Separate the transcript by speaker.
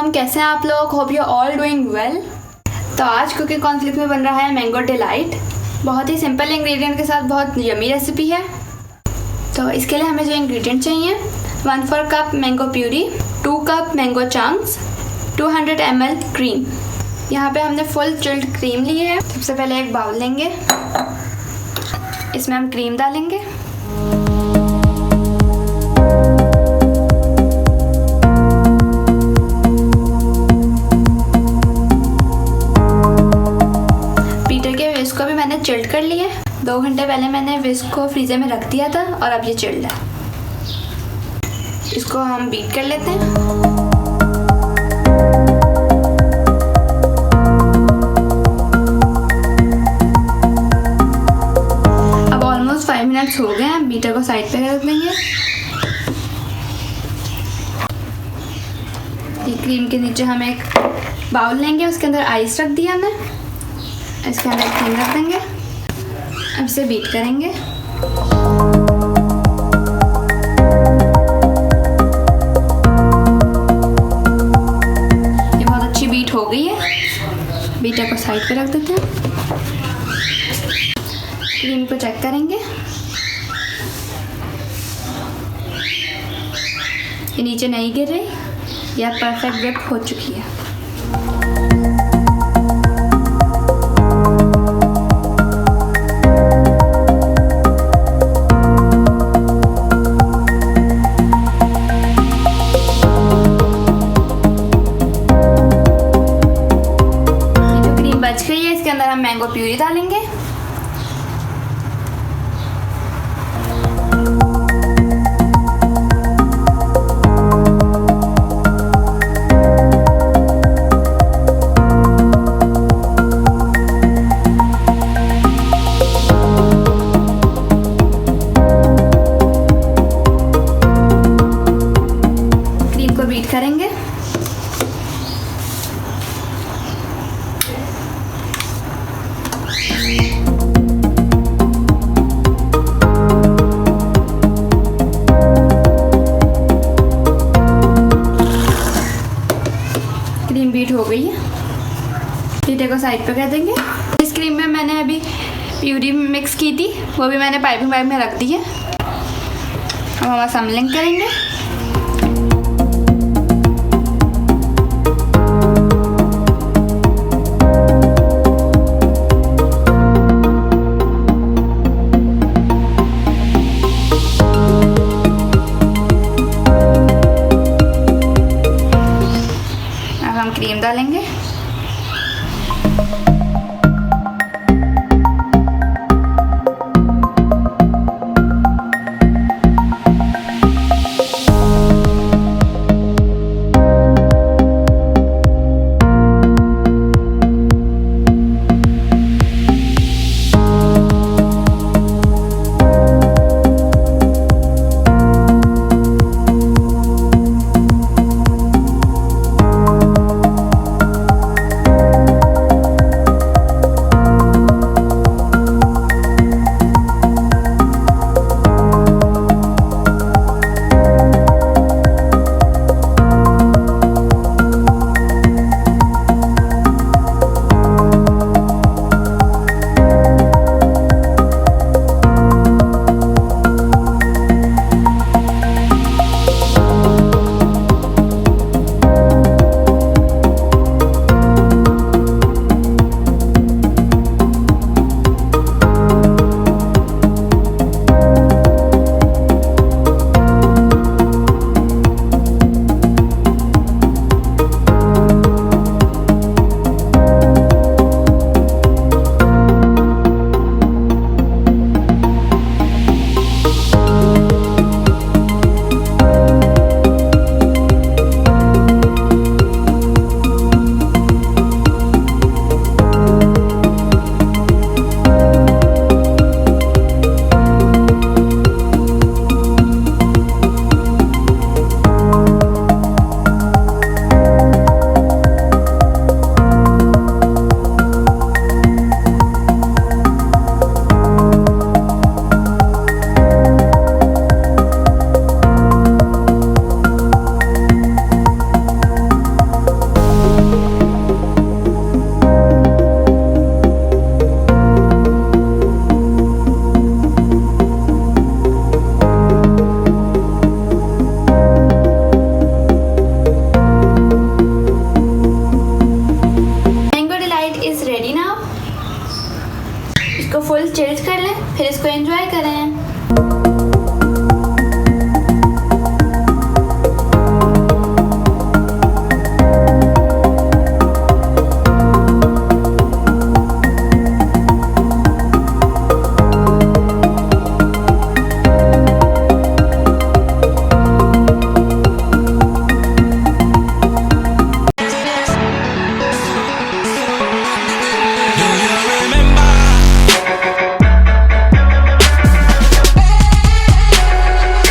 Speaker 1: अस्सलाम, कैसे हैं आप लोग? Hope you all doing well. तो आज कुकिंग कॉन्फ्लिक्ट में बन रहा है मैंगो डिलाइट। बहुत ही सिंपल इंग्रेडिएंट के साथ बहुत यमी रेसिपी है। तो इसके लिए हमें जो इंग्रेडिएंट चाहिए, 1/4 cup mango puree, 2 cup mango chunks, 200 ml cream. यहाँ पे हमने फुल चिल्ड क्रीम ली है। सबसे पहले एक बाउल लेंगे, इसमें हम क्रीम डालेंगे। विस्क को भी मैंने चिल्ड कर लिया है। 2 घंटे पहले मैंने विस्क को फ्रीजर में रख दिया था और अब ये चिल्ड है। इसको हम बीट कर लेते हैं। अब ऑलमोस्ट 5 मिनट्स हो गए हैं। बीटर को साइड पे रख देंगे। ये क्रीम के नीचे हम एक बाउल लेंगे, उसके अंदर आइस रख दिया हमने। इसके अंदर क्रीम रख देंगे। अब इसे बीट करेंगे। ये बहुत अच्छी बीट हो गई है। बीटर को साइड पे रख देते हैं। क्रीम को चेक करेंगे। ये नीचे नहीं गिर रही, यह परफेक्ट विप हो चुकी है। बच गई है। इसके अंदर हम मैंगो प्यूरी डालेंगे। क्रीम को बीट करेंगे। क्रीम बीट हो गई है। बीटर को साइड पे कर देंगे। इस क्रीम में मैंने अभी प्यूरी मिक्स की थी, वो भी मैंने पाइपिंग बैग में रख दी है। अब हम असम्बलिंग करेंगे। क्रीम डालेंगे।